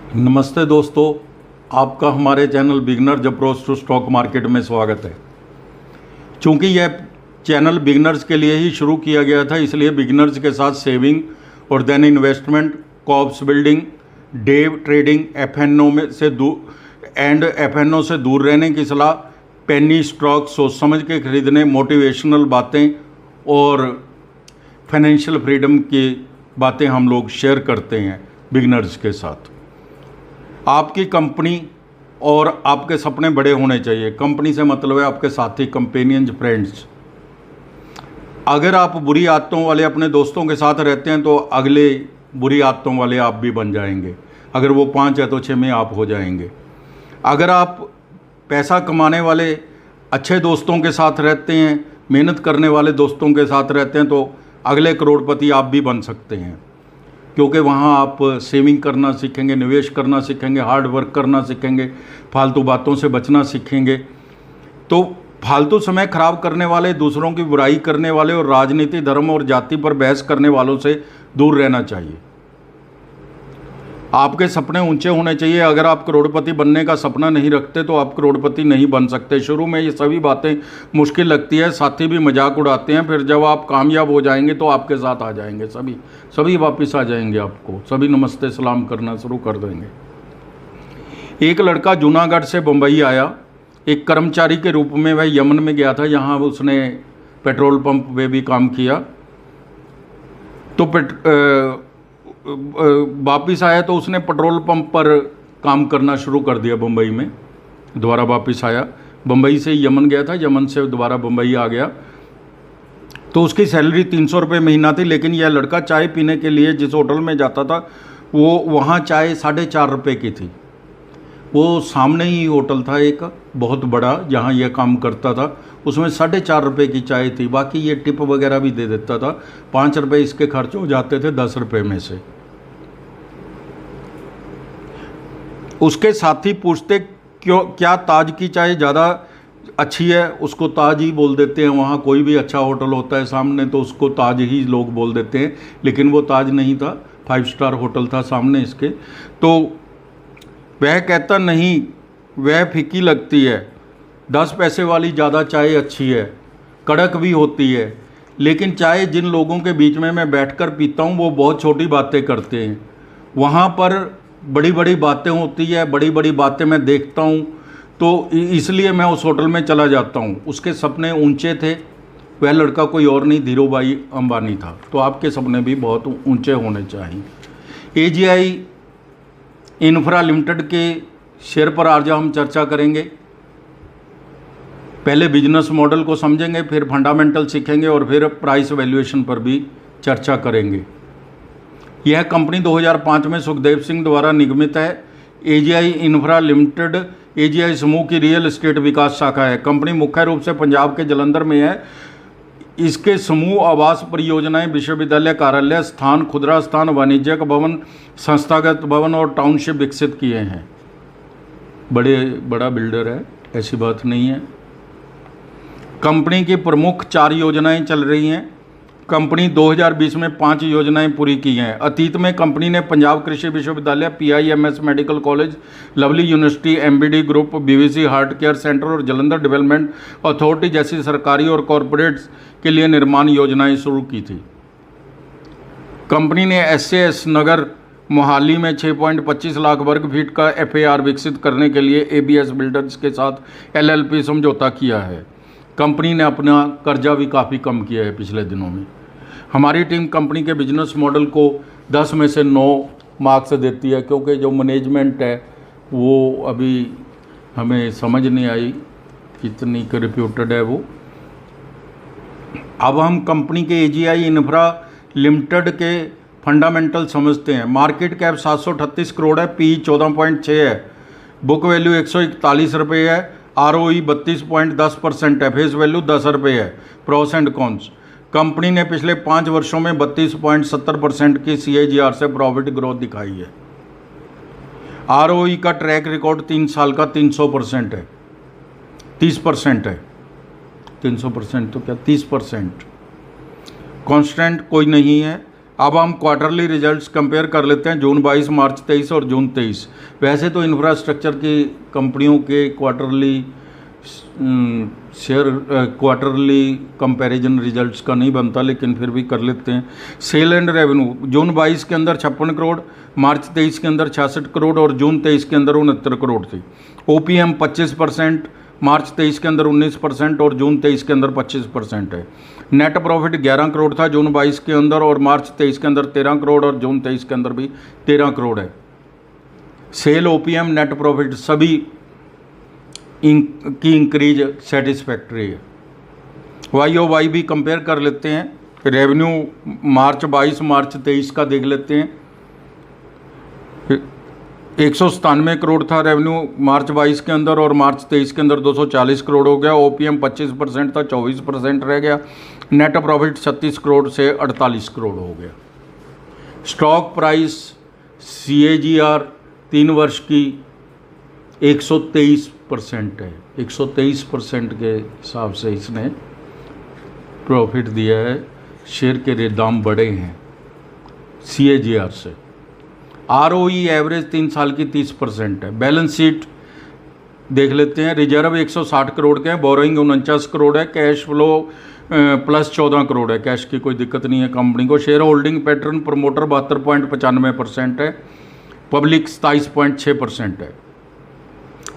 नमस्ते दोस्तों, आपका हमारे channel beginners approach to stock market में स्वागत है। चूँकि यह चैनल बिगनर्स के लिए ही शुरू किया गया था, इसलिए बिगनर्स के साथ सेविंग और then investment, corpus building, day trading, FNO से दूर रहने की सलाह, पेनी स्टॉक सोच समझ के खरीदने, मोटिवेशनल बातें और फाइनेंशियल फ्रीडम की बातें हम लोग शेयर करते हैं बिगनर्स के साथ। आपकी कंपनी और आपके सपने बड़े होने चाहिए। कंपनी से मतलब है आपके साथी, कंपेनियंस, फ्रेंड्स। अगर आप बुरी आदतों वाले अपने दोस्तों के साथ रहते हैं तो अगले बुरी आदतों वाले आप भी बन जाएंगे। अगर वो 5 है तो 6 में आप हो जाएंगे। अगर आप पैसा कमाने वाले अच्छे दोस्तों के साथ रहते हैं, मेहनत करने वाले दोस्तों के साथ रहते हैं तो अगले करोड़पति आप भी बन सकते हैं, क्योंकि वहाँ आप सेविंग करना सीखेंगे, निवेश करना सीखेंगे, हार्ड वर्क करना सीखेंगे, फालतू बातों से बचना सीखेंगे। तो फालतू समय खराब करने वाले, दूसरों की बुराई करने वाले और राजनीति, धर्म और जाति पर बहस करने वालों से दूर रहना चाहिए। आपके सपने ऊंचे होने चाहिए। अगर आप करोड़पति बनने का सपना नहीं रखते तो आप करोड़पति नहीं बन सकते। शुरू में ये सभी बातें मुश्किल लगती है, साथी भी मजाक उड़ाते हैं, फिर जब आप कामयाब हो जाएंगे तो आपके साथ आ जाएंगे, सभी वापस आ जाएंगे, आपको सभी नमस्ते सलाम करना शुरू कर देंगे। एक लड़का जूनागढ़ से बम्बई आया। एक कर्मचारी के रूप में वह यमन में गया था, यहाँ उसने पेट्रोल पंप पे भी काम किया। तो वापिस आया तो उसने पेट्रोल पंप पर काम करना शुरू कर दिया बम्बई में। दोबारा वापस आया, बम्बई से यमन गया था, यमन से दोबारा बम्बई आ गया। तो उसकी सैलरी 300 रुपये महीना थी, लेकिन यह लड़का चाय पीने के लिए जिस होटल में जाता था वो वहाँ चाय 4.5 रुपये की थी। वो सामने ही होटल था एक बहुत बड़ा जहाँ यह काम करता था, उसमें 4.5 रुपये की चाय थी। बाकी ये टिप वगैरह भी दे देता था। 5 रुपये इसके खर्च हो जाते थे 10 रुपये में से। उसके साथी पूछते क्या ताज की चाय ज़्यादा अच्छी है? उसको ताज ही बोल देते हैं। वहाँ कोई भी अच्छा होटल होता है सामने तो उसको ताज ही लोग बोल देते हैं, लेकिन वो ताज नहीं था, 5 स्टार होटल था सामने इसके। तो वह कहता नहीं, वह फीकी लगती है, 10 पैसे वाली ज़्यादा चाय अच्छी है, कड़क भी होती है। लेकिन चाय जिन लोगों के बीच में मैं बैठकर पीता हूँ वो बहुत छोटी बातें करते हैं। वहाँ पर बड़ी बड़ी बातें होती है, बड़ी बड़ी बातें मैं देखता हूँ, तो इसलिए मैं उस होटल में चला जाता हूँ। उसके सपने ऊंचे थे। वह लड़का कोई और नहीं, धीरूभाई अंबानी था। तो आपके सपने भी बहुत ऊंचे होने चाहिए। AGI इंफ्रा लिमिटेड के शेयर पर आज हम चर्चा करेंगे। पहले बिजनेस मॉडल को समझेंगे, फिर फंडामेंटल सीखेंगे और फिर प्राइस वैल्यूएशन पर भी चर्चा करेंगे। यह कंपनी 2005 में सुखदेव सिंह द्वारा निगमित है। AGI इंफ्रा लिमिटेड AGI समूह की रियल एस्टेट विकास शाखा है। कंपनी मुख्य रूप से पंजाब के जलंधर में है। इसके समूह आवास परियोजनाएं, विश्वविद्यालय कार्यालय स्थान, खुदरा स्थान, वाणिज्यिक भवन, संस्थागत भवन और टाउनशिप विकसित किए हैं। बड़ा बिल्डर है, ऐसी बात नहीं है। कंपनी की प्रमुख 4 योजनाएं चल रही हैं। कंपनी 2020 में 5 योजनाएं पूरी की हैं। अतीत में कंपनी ने पंजाब कृषि विश्वविद्यालय, PIMS medical college, lovely university, MBD group, BBC heart care centre और जलंधर डेवलपमेंट अथॉरिटी जैसी सरकारी और कॉरपोरेट्स के लिए निर्माण योजनाएं शुरू की थी। कंपनी ने SAS नगर मोहाली में 6.25 लाख वर्ग फीट का FAR विकसित करने के लिए ABS बिल्डर्स के साथ LLP समझौता किया है। कंपनी ने अपना कर्जा भी काफ़ी कम किया है पिछले दिनों में। हमारी टीम कंपनी के बिजनेस मॉडल को 10 में से 9 मार्क्स देती है, क्योंकि जो मैनेजमेंट है वो अभी हमें समझ नहीं आई कितनी रिप्यूटेड है वो। अब हम कंपनी के AGI इंफ्रा लिमिटेड के फंडामेंटल समझते हैं। मार्केट कैप 738 करोड़ है, PE 14.6 है, बुक वैल्यू 141 रुपये है, ROE 32.10% है, फेस वैल्यू 10 रुपये है। प्रोस एंड कॉन्स, कंपनी ने पिछले 5 वर्षों में 32.70% की CAGR से प्रॉफिट ग्रोथ दिखाई है। ROE का ट्रैक रिकॉर्ड 3 साल का 300% है, 30% है। 300% तो क्या 30%। कॉन्स्टेंट कोई नहीं है। अब हम क्वार्टरली रिजल्ट्स कंपेयर कर लेते हैं, जून 22, मार्च 23 और जून 23। वैसे तो इंफ्रास्ट्रक्चर की कंपनियों के क्वार्टरली क्वार्टरली कंपैरिजन रिजल्ट्स का नहीं बनता, लेकिन फिर भी कर लेते हैं। सेल एंड रेवेन्यू जून 22 के अंदर 56 करोड़, मार्च 23 के अंदर 66 करोड़ और जून 23 के अंदर 69 करोड़ थी। ओपीएम 25%, मार्च 23 के अंदर 19% और जून 23 के अंदर 25% है। नेट प्रॉफिट 11 करोड़ था जून 22 के अंदर और मार्च 23 के अंदर 13 करोड़ और जून 23 के अंदर भी 13 करोड़ है। सेल, ओपीएम, नेट प्रॉफिट सभी की इंक्रीज सेटिस्फैक्ट्री है। YoY भी कंपेयर कर लेते हैं। रेवेन्यू मार्च 22, मार्च 23 का देख लेते हैं। 197 करोड़ था रेवेन्यू मार्च 22 के अंदर और मार्च 23 के अंदर 240 करोड़ हो गया। ओपीएम 25% था, 24% रह गया। नेट प्रॉफिट 36 करोड़ से 48 करोड़ हो गया। स्टॉक प्राइस CAGR 3 वर्ष की 123% है। 123% के हिसाब से इसने प्रॉफिट दिया है। शेयर के दाम बढ़े हैं CAGR से। ROE एवरेज 3 साल की 30% है। बैलेंस शीट देख लेते हैं। रिजर्व 160 करोड़ के हैं, बोरोइंग 49 करोड़ है, कैश फ्लो प्लस 14 करोड़ है। कैश की कोई दिक्कत नहीं है कंपनी को। शेयर होल्डिंग पैटर्न प्रमोटर 72.95% है, पब्लिक 27.6% है।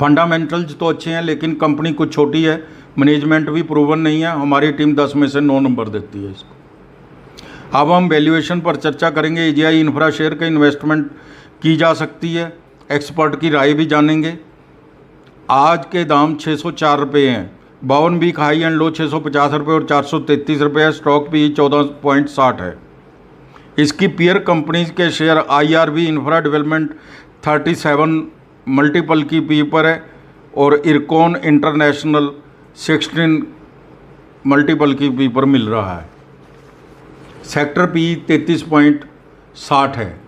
फंडामेंटल्स तो अच्छे हैं लेकिन कंपनी कुछ छोटी है, मैनेजमेंट भी प्रूवन नहीं है। हमारी टीम 10 में से 9 नंबर देती है इसको। अब हम वैल्यूएशन पर चर्चा करेंगे। AGI इंफ्रा शेयर का इन्वेस्टमेंट की जा सकती है, एक्सपर्ट की राय भी जानेंगे। आज के दाम 604 रुपये हैं। 52 वीक हाई एंड लो 650 रुपये और 433 रुपये है। स्टॉक भी 14.60 है। इसकी पीयर कंपनीज के share IRB infra development 37 multiple की पी पर है और इरकॉन इंटरनेशनल 16 मल्टीपल की पी पर मिल रहा है। सेक्टर पी 33.60 है।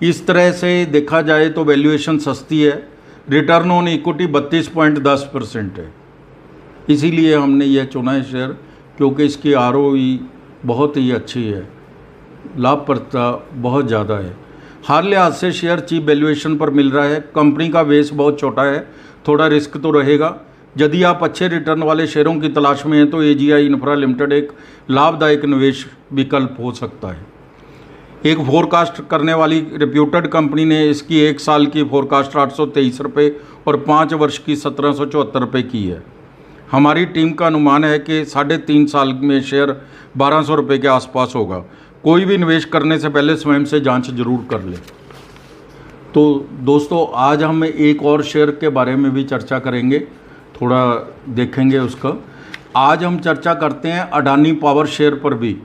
इस तरह से देखा जाए तो वैल्यूएशन सस्ती है। रिटर्न ऑन इक्विटी 32.10% है। इसीलिए हमने यह चुना है शेयर, क्योंकि इसकी ROE बहुत ही अच्छी है, लाभप्रदता बहुत ज़्यादा है। हर लिहाज से शेयर चीप वैल्यूएशन पर मिल रहा है। कंपनी का बेस बहुत छोटा है, थोड़ा रिस्क तो रहेगा। यदि आप अच्छे रिटर्न वाले शेयरों की तलाश में हैं तो AGI इंफ्रा लिमिटेड एक लाभदायक निवेश विकल्प हो सकता है। एक फोरकास्ट करने वाली रिप्यूटेड कंपनी ने इसकी 1 साल की फोरकास्ट 823 रुपये और 5 वर्ष की 1774 रुपये की है। हमारी टीम का अनुमान है कि 3.5 साल में शेयर 1200 रुपये के आसपास होगा। कोई भी निवेश करने से पहले स्वयं से जांच जरूर कर ले। तो दोस्तों, आज हम एक और शेयर के बारे में भी चर्चा करेंगे, थोड़ा देखेंगे उसका। आज हम चर्चा करते हैं अडानी पावर शेयर पर भी।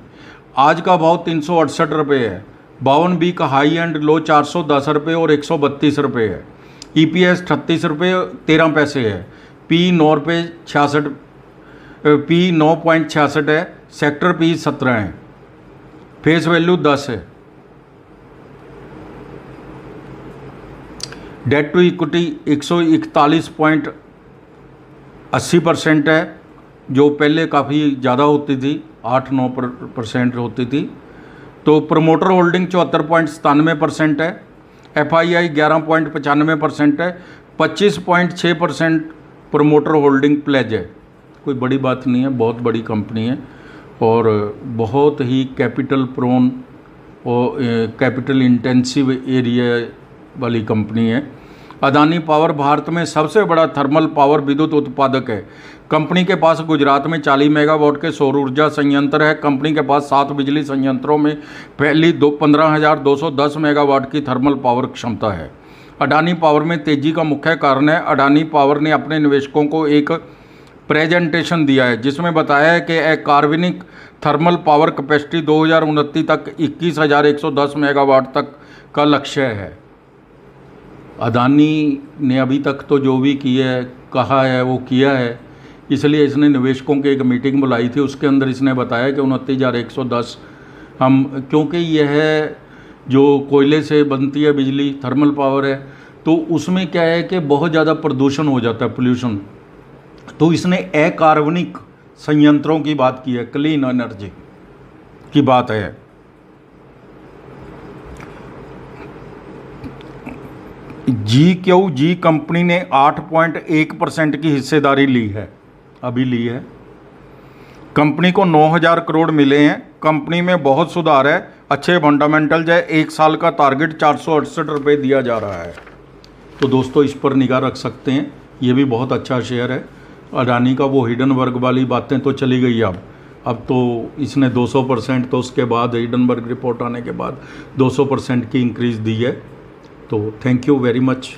आज का भाव 368 रुपये है। 52 वीक हाई एंड लो 410 रुपये और 132 रुपये है। EPS 38 रुपये 13 पैसे है। P 9 रुपये 66 P 9.66 है। सेक्टर P 17 है। फेस वैल्यू 10 है। डेट टू इक्विटी 141.80% है, जो पहले काफ़ी ज़्यादा होती थी, 8-9% होती थी। तो प्रमोटर होल्डिंग 74.97% है। FII 11.95% है। 25.6% प्रमोटर होल्डिंग प्लेज है। कोई बड़ी बात नहीं है, बहुत बड़ी कंपनी है और बहुत ही कैपिटल प्रोन और कैपिटल इंटेंसिव एरिया वाली कंपनी है। अदानी पावर भारत में सबसे बड़ा थर्मल पावर विद्युत उत्पादक है। कंपनी के पास गुजरात में 40 मेगावाट के सौर ऊर्जा संयंत्र है। कंपनी के पास 7 बिजली संयंत्रों में पहली 15,210 मेगावाट की थर्मल पावर क्षमता है। अडानी पावर में तेजी का मुख्य कारण है, अडानी पावर ने अपने निवेशकों को एक प्रेजेंटेशन दिया है जिसमें बताया है कि एक कार्बनिक थर्मल पावर कैपेसिटी 2029 तक 21,110 मेगावाट तक का लक्ष्य है। अदानी ने अभी तक तो जो भी किया है, कहा है, वो किया है। इसलिए इसने निवेशकों की एक मीटिंग बुलाई थी, उसके अंदर इसने बताया कि 29,110 हम, क्योंकि यह जो कोयले से बनती है बिजली, थर्मल पावर है, तो उसमें क्या है कि बहुत ज़्यादा प्रदूषण हो जाता है, पोल्यूशन। तो इसने अकार्बनिक संयंत्रों की बात की है, क्लीन एनर्जी की बात है। जी कंपनी ने 8.1% की हिस्सेदारी ली है, अभी ली है। कंपनी को 9,000 करोड़ मिले हैं। कंपनी में बहुत सुधार है, अच्छे फंडामेंटल्स है। 1 साल का टारगेट 468 रुपये दिया जा रहा है। तो दोस्तों इस पर निगाह रख सकते हैं, ये भी बहुत अच्छा शेयर है। अडानी का वो हिडनबर्ग वाली बातें तो चली गई अब तो इसने 200%, तो उसके बाद हिडनबर्ग रिपोर्ट आने के बाद 200% की इंक्रीज़ दी है। तो थैंक यू वेरी मच।